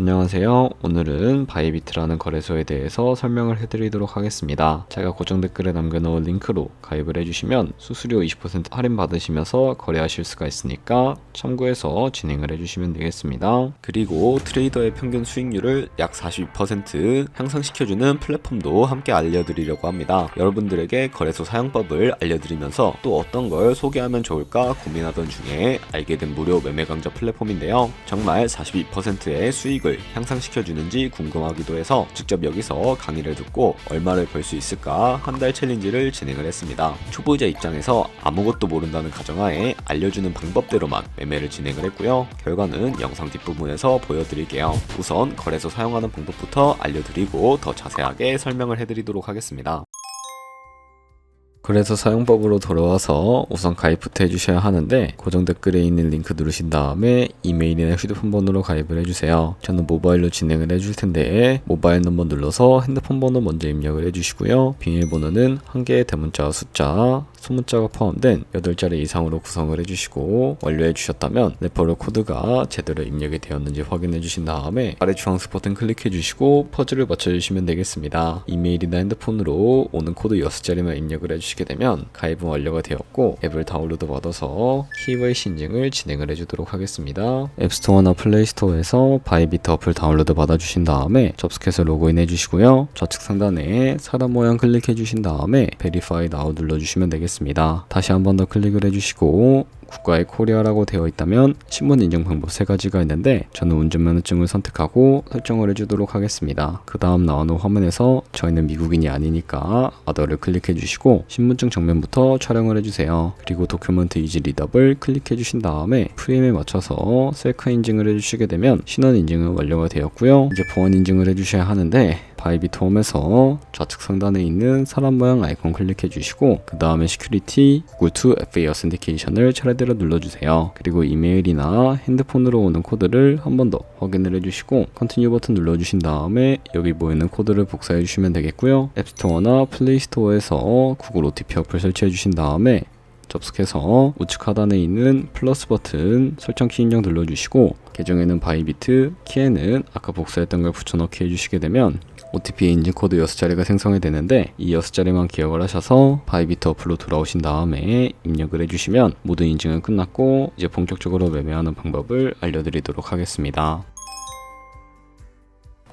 안녕하세요. 오늘은 바이비트라는 거래소에 대해서 설명을 해드리도록 하겠습니다. 제가 고정 댓글에 남겨놓은 링크로 가입을 해주시면 수수료 20% 할인 받으시면서 거래하실 수가 있으니까 참고해서 진행을 해주시면 되겠습니다. 그리고 트레이더의 평균 수익률을 약 42% 향상시켜주는 플랫폼도 함께 알려드리려고 합니다. 여러분들에게 거래소 사용법을 알려드리면서 또 어떤 걸 소개하면 좋을까 고민하던 중에 알게 된 무료 매매 강좌 플랫폼인데요. 정말 42%의 수익을 향상시켜주는지 궁금하기도 해서 직접 여기서 강의를 듣고 얼마를 벌 수 있을까 한 달 챌린지를 진행을 했습니다. 초보자 입장에서 아무것도 모른다는 가정하에 알려주는 방법대로만 매매를 진행을 했고요. 결과는 영상 뒷부분에서 보여드릴게요. 우선 거래소 사용하는 방법부터 알려드리고 더 자세하게 설명을 해드리도록 하겠습니다. 그래서 사용법으로 돌아와서 우선 가입부터 해주셔야 하는데 고정 댓글에 있는 링크 누르신 다음에 이메일이나 휴대폰 번호로 가입을 해주세요. 저는 모바일로 진행을 해줄 텐데 모바일 넘버 눌러서 핸드폰 번호 먼저 입력을 해주시고요. 비밀번호는 한 개의 대문자와 숫자, 소문자가 포함된 8자리 이상으로 구성을 해주시고 완료해 주셨다면 레퍼럴 코드가 제대로 입력이 되었는지 확인해 주신 다음에 아래 주황색 버튼 클릭해 주시고 퍼즐을 맞춰주시면 되겠습니다. 이메일이나 핸드폰으로 오는 코드 6자리만 입력을 해주시게 되면 가입은 완료가 되었고 앱을 다운로드 받아서 KYC 인증을 진행을 해주도록 하겠습니다. 앱스토어나 플레이스토어에서 바이비트 어플 다운로드 받아주신 다음에 접속해서 로그인 해주시고요. 좌측 상단에 사람 모양 클릭해 주신 다음에 Verify Now 눌러주시면 되겠습니다. 다시 한 번 더 클릭을 해주시고 국가의 코리아라고 되어 있다면 신분 인증 방법 3가지가 있는데 저는 운전면허증을 선택하고 설정을 해주도록 하겠습니다. 그 다음 나오는 화면에서 저희는 미국인이 아니니까 Other를 클릭해 주시고 신분증 정면부터 촬영을 해주세요. 그리고 도큐먼트 이지 리더블 클릭해 주신 다음에 프레임에 맞춰서 셀카 인증을 해주시게 되면 신원 인증은 완료가 되었고요. 이제 보안 인증을 해주셔야 하는데 바이비트 홈에서 좌측 상단에 있는 사람 모양 아이콘 클릭해 주시고 그 다음에 시큐리티 구글 to FA 어센티케이션을 차례대로 눌러주세요. 그리고 이메일이나 핸드폰으로 오는 코드를 한 번 더 확인을 해주시고 컨티뉴 버튼 눌러주신 다음에 여기 보이는 코드를 복사해 주시면 되겠고요. 앱스토어나 플레이스토어에서 구글 OTP 어플 설치해 주신 다음에 접속해서 우측 하단에 있는 플러스 버튼 설정 키 인정 눌러주시고 계정에는 바이비트, 키에는 아까 복사했던 걸 붙여넣기 해주시게 되면 OTP 인증 코드 6자리가 생성이 되는데 이 6자리만 기억을 하셔서 바이비트 어플로 돌아오신 다음에 입력을 해주시면 모든 인증은 끝났고 이제 본격적으로 매매하는 방법을 알려드리도록 하겠습니다.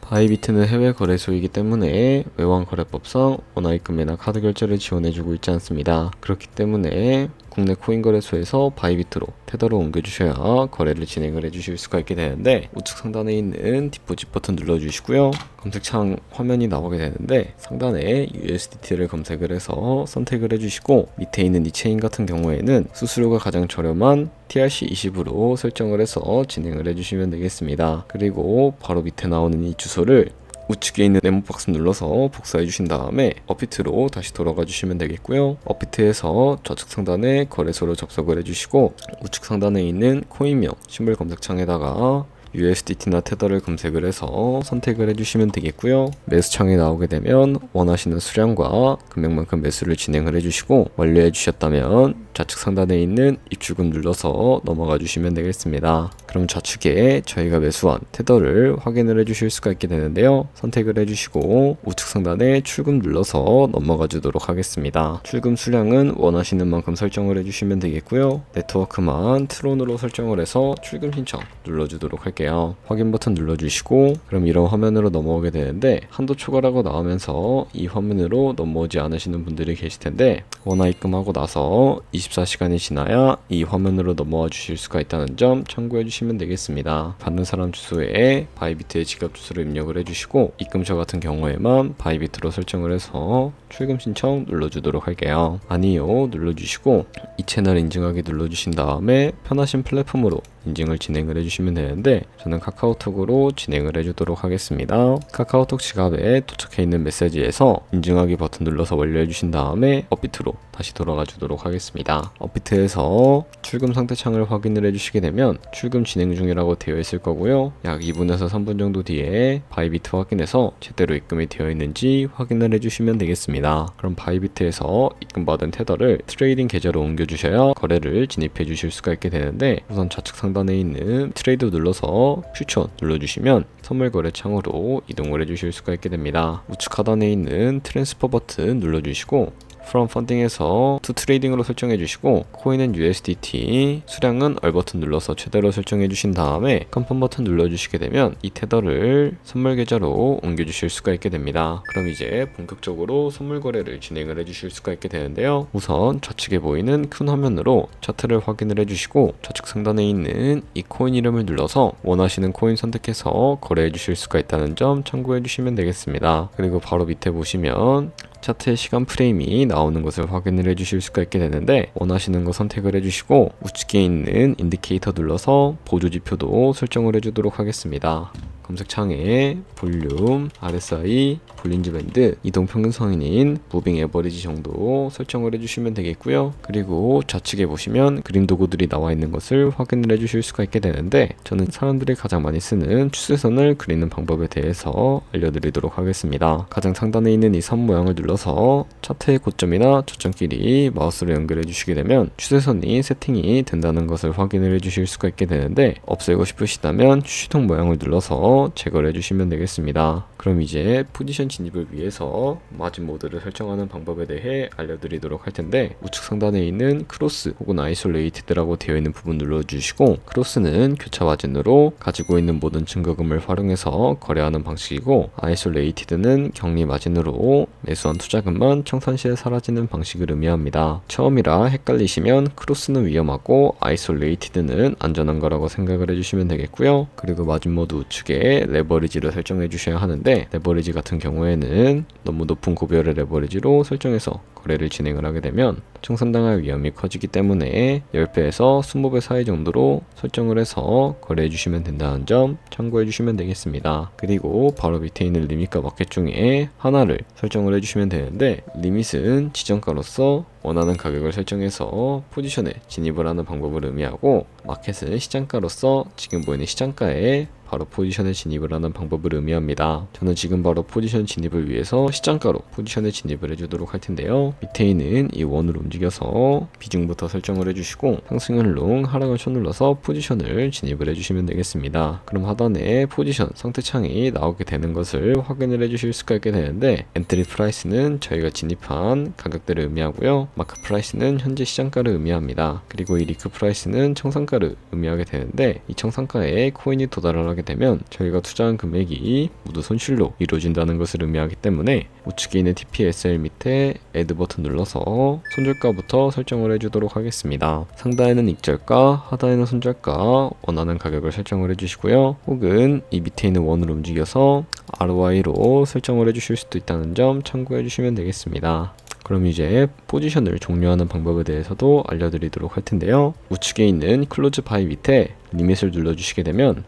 바이비트는 해외 거래소이기 때문에 외환 거래법상 원화입금이나 카드 결제를 지원해주고 있지 않습니다. 그렇기 때문에 국내 코인 거래소에서 바이비트로 테더로 옮겨주셔야 거래를 진행을 해주실 수가 있게 되는데 우측 상단에 있는 디포짓 버튼 눌러주시고요. 검색창 화면이 나오게 되는데 상단에 USDT를 검색을 해서 선택을 해주시고 밑에 있는 이 체인 같은 경우에는 수수료가 가장 저렴한 TRC20으로 설정을 해서 진행을 해주시면 되겠습니다. 그리고 바로 밑에 나오는 이 주소를 우측에 있는 네모박스 눌러서 복사해 주신 다음에 업비트로 다시 돌아가 주시면 되겠고요. 업비트에서 좌측 상단에 거래소로 접속을 해주시고 우측 상단에 있는 코인명 신물 검색창에다가 USDT나 테더를 검색을 해서 선택을 해주시면 되겠고요. 매수창에 나오게 되면 원하시는 수량과 금액만큼 매수를 진행을 해주시고 완료해 주셨다면 좌측 상단에 있는 입출금 눌러서 넘어가 주시면 되겠습니다. 그럼 좌측에 저희가 매수한 테더를 확인을 해주실 수가 있게 되는데요. 선택을 해주시고 우측 상단에 출금 눌러서 넘어가 주도록 하겠습니다. 출금 수량은 원하시는 만큼 설정을 해주시면 되겠고요. 네트워크만 트론으로 설정을 해서 출금 신청 눌러주도록 할게요. 확인 버튼 눌러주시고 그럼 이런 화면으로 넘어오게 되는데 한도 초과라고 나오면서 이 화면으로 넘어오지 않으시는 분들이 계실 텐데 원화 입금하고 나서 24시간이 지나야 이 화면으로 넘어와 주실 수가 있다는 점 참고해 주시면 되겠습니다. 받는 사람 주소에 바이비트의 지갑 주소를 입력을 해주시고 입금처 같은 경우에만 바이비트로 설정을 해서 출금 신청 눌러주도록 할게요. 아니요 눌러주시고 이 채널 인증하기 눌러주신 다음에 편하신 플랫폼으로 인증을 진행을 해주시면 되는데 저는 카카오톡으로 진행을 해주도록 하겠습니다. 카카오톡 지갑에 도착해 있는 메시지에서 인증하기 버튼 눌러서 완료해 주신 다음에 업비트로 다시 돌아가 주도록 하겠습니다. 업비트에서 출금 상태 창을 확인을 해주시게 되면 출금 진행 중이라고 되어 있을 거고요. 약 2분에서 3분 정도 뒤에 바이비트 확인해서 제대로 입금이 되어 있는지 확인을 해주시면 되겠습니다. 그럼 바이비트에서 입금받은 테더를 트레이딩 계좌로 옮겨주셔야 거래를 진입해 주실 수가 있게 되는데 우선 좌측 상단 상단에 있는 트레이드 눌러서 퓨처 눌러주시면 선물 거래 창으로 이동을 해주실 수가 있게 됩니다. 우측 하단에 있는 트랜스퍼 버튼 눌러주시고 From Funding에서 To Trading으로 설정해 주시고 코인은 USDT, 수량은 얼 버튼 눌러서 최대로 설정해 주신 다음에 컨펌 버튼 눌러 주시게 되면 이 테더를 선물 계좌로 옮겨 주실 수가 있게 됩니다. 그럼 이제 본격적으로 선물 거래를 진행을 해 주실 수가 있게 되는데요. 우선 좌측에 보이는 큰 화면으로 차트를 확인을 해 주시고 좌측 상단에 있는 이 코인 이름을 눌러서 원하시는 코인 선택해서 거래해 주실 수가 있다는 점 참고해 주시면 되겠습니다. 그리고 바로 밑에 보시면 차트의 시간 프레임이 나오는 것을 확인을 해주실 수가 있게 되는데 원하시는 거 선택을 해주시고 우측에 있는 인디케이터 눌러서 보조 지표도 설정을 해주도록 하겠습니다. 검색창에 볼륨, RSI, 볼린저 밴드, 이동평균선인 무빙 에버리지 정도 설정을 해주시면 되겠고요. 그리고 좌측에 보시면 그림 도구들이 나와 있는 것을 확인을 해주실 수가 있게 되는데 저는 사람들이 가장 많이 쓰는 추세선을 그리는 방법에 대해서 알려드리도록 하겠습니다. 가장 상단에 있는 이 선 모양을 눌러서 차트의 고점이나 저점끼리 마우스로 연결해 주시게 되면 추세선이 세팅이 된다는 것을 확인을 해주실 수가 있게 되는데 없애고 싶으시다면 추시통 모양을 눌러서 제거를 해주시면 되겠습니다. 그럼 이제 포지션 진입을 위해서 마진 모드를 설정하는 방법에 대해 알려드리도록 할 텐데 우측 상단에 있는 크로스 혹은 아이솔레이티드라고 되어 있는 부분 눌러주시고 크로스는 교차 마진으로 가지고 있는 모든 증거금을 활용해서 거래하는 방식이고 아이솔레이티드는 격리 마진으로 매수한 투자금만 청산 시에 사라지는 방식을 의미합니다. 처음이라 헷갈리시면 크로스는 위험하고 아이솔레이티드는 안전한 거라고 생각을 해주시면 되겠고요. 그리고 마진 모드 우측에 레버리지를 설정해 주셔야 하는데 레버리지 같은 경우에는 너무 높은 고별의 레버리지로 설정해서 거래를 진행을 하게 되면 청산당할 위험이 커지기 때문에 10배에서 20배 사이 정도로 설정을 해서 거래해 주시면 된다는 점 참고해 주시면 되겠습니다. 그리고 바로 밑에 있는 리밋과 마켓 중에 하나를 설정을 해주시면 되는데 리밋은 지정가로서 원하는 가격을 설정해서 포지션에 진입을 하는 방법을 의미하고 마켓은 시장가로서 지금 보이는 시장가에 바로 포지션에 진입을 하는 방법을 의미합니다. 저는 지금 바로 포지션 진입을 위해서 시장가로 포지션에 진입을 해주도록 할 텐데요. 밑에 있는 이 원을 움직여서 비중부터 설정을 해주시고 상승을 롱, 하락을 초 눌러서 포지션을 진입을 해주시면 되겠습니다. 그럼 하단에 포지션 상태창이 나오게 되는 것을 확인을 해주실 수가 있게 되는데 엔트리 프라이스는 저희가 진입한 가격대를 의미하고요. 마크 프라이스는 현재 시장가를 의미합니다. 그리고 이 리크 프라이스는 청산가를 의미하게 되는데 이 청산가에 코인이 도달을 하게 되면 저희가 투자한 금액이 모두 손실로 이루어진다는 것을 의미하기 때문에 우측에 있는 TPSL 밑에 Add 버튼 눌러서 손절가부터 설정을 해주도록 하겠습니다. 상단에는 익절가, 하단에는 손절가 원하는 가격을 설정을 해주시고요. 혹은 이 밑에 있는 원을 움직여서 ROI로 설정을 해주실 수도 있다는 점 참고해 주시면 되겠습니다. 그럼 이제 포지션을 종료하는 방법에 대해서도 알려드리도록 할 텐데요. 우측에 있는 클로즈 바이 밑에 리밋을 눌러주시게 되면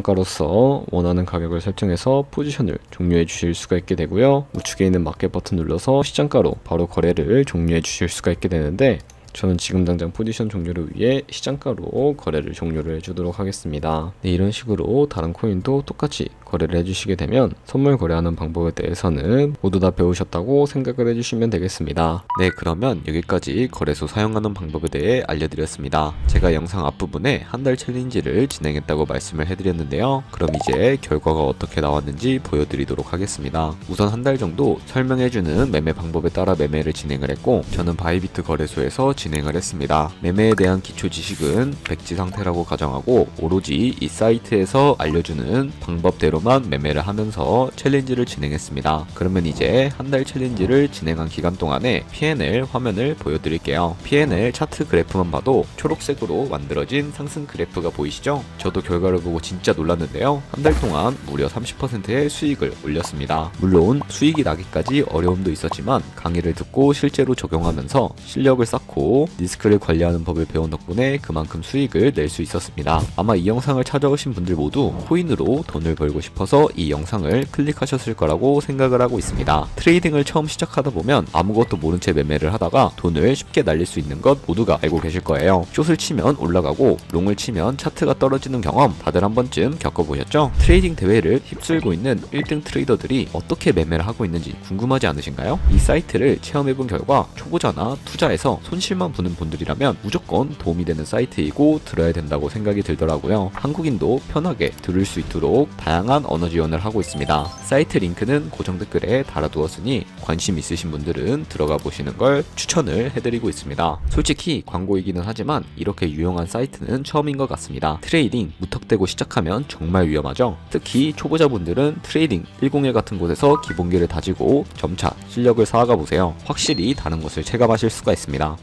지정가로서 원하는 가격을 설정해서 포지션을 종료해 주실 수가 있게 되고요. 우측에 있는 마켓 버튼 눌러서 시장가로 바로 거래를 종료해 주실 수가 있게 되는데 저는 지금 당장 포지션 종료를 위해 시장가로 거래를 종료를 해주도록 하겠습니다. 네, 이런 식으로 다른 코인도 똑같이 거래를 해주시게 되면 선물 거래하는 방법에 대해서는 모두 다 배우셨다고 생각을 해주시면 되겠습니다. 네, 그러면 여기까지 거래소 사용하는 방법에 대해 알려드렸습니다. 제가 영상 앞부분에 한 달 챌린지를 진행했다고 말씀을 해드렸는데요. 그럼 이제 결과가 어떻게 나왔는지 보여드리도록 하겠습니다. 우선 한 달 정도 설명해주는 매매 방법에 따라 매매를 진행을 했고 저는 바이비트 거래소에서 진행을 했습니다. 매매에 대한 기초 지식은 백지 상태라고 가정하고 오로지 이 사이트에서 알려주는 방법대로만 매매를 하면서 챌린지를 진행했습니다. 그러면 이제 한 달 챌린지를 진행한 기간 동안에 P&L 화면을 보여드릴게요. P&L 차트 그래프만 봐도 초록색으로 만들어진 상승 그래프가 보이시죠? 저도 결과를 보고 진짜 놀랐는데요. 한 달 동안 무려 30%의 수익을 올렸습니다. 물론 수익이 나기까지 어려움도 있었지만 강의를 듣고 실제로 적용하면서 실력을 쌓고 리스크를 관리하는 법을 배운 덕분에 그만큼 수익을 낼 수 있었습니다. 아마 이 영상을 찾아오신 분들 모두 코인으로 돈을 벌고 싶어서 이 영상을 클릭하셨을 거라고 생각을 하고 있습니다. 트레이딩을 처음 시작하다 보면 아무것도 모른 채 매매를 하다가 돈을 쉽게 날릴 수 있는 것 모두가 알고 계실 거예요. 숏을 치면 올라가고 롱을 치면 차트가 떨어지는 경험 다들 한 번쯤 겪어보셨죠? 트레이딩 대회를 휩쓸고 있는 1등 트레이더들이 어떻게 매매를 하고 있는지 궁금하지 않으신가요? 이 사이트를 체험해본 결과 초보자나 투자에서 손실만 한국어만 보는 분들이라면 무조건 도움이 되는 사이트이고 들어야 된다고 생각이 들더라고요. 한국인도 편하게 들을 수 있도록 다양한 언어 지원을 하고 있습니다. 사이트 링크는 고정 댓글에 달아두었으니 관심 있으신 분들은 들어가 보시는 걸 추천을 해드리고 있습니다. 솔직히 광고이기는 하지만 이렇게 유용한 사이트는 처음인 것 같습니다. 트레이딩 무턱대고 시작하면 정말 위험하죠. 특히 초보자분들은 트레이딩 101 같은 곳에서 기본기를 다지고 점차 실력을 쌓아가 보세요. 확실히 다른 것을 체감하실 수가 있습니다.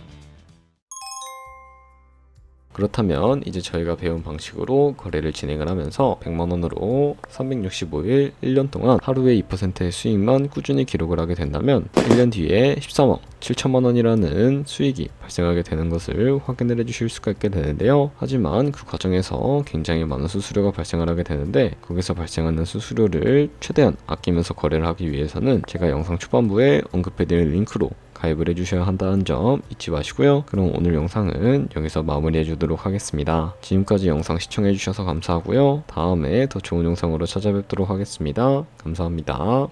그렇다면 이제 저희가 배운 방식으로 거래를 진행을 하면서 100만원으로 365일 1년 동안 하루에 2%의 수익만 꾸준히 기록을 하게 된다면 1년 뒤에 13억 7천만원이라는 수익이 발생하게 되는 것을 확인을 해주실 수가 있게 되는데요. 하지만 그 과정에서 굉장히 많은 수수료가 발생을 하게 되는데 거기서 발생하는 수수료를 최대한 아끼면서 거래를 하기 위해서는 제가 영상 초반부에 언급해드린 링크로 가입을 해주셔야 한다는 점 잊지 마시고요. 그럼 오늘 영상은 여기서 마무리해 주도록 하겠습니다. 지금까지 영상 시청해 주셔서 감사하고요. 다음에 더 좋은 영상으로 찾아뵙도록 하겠습니다. 감사합니다.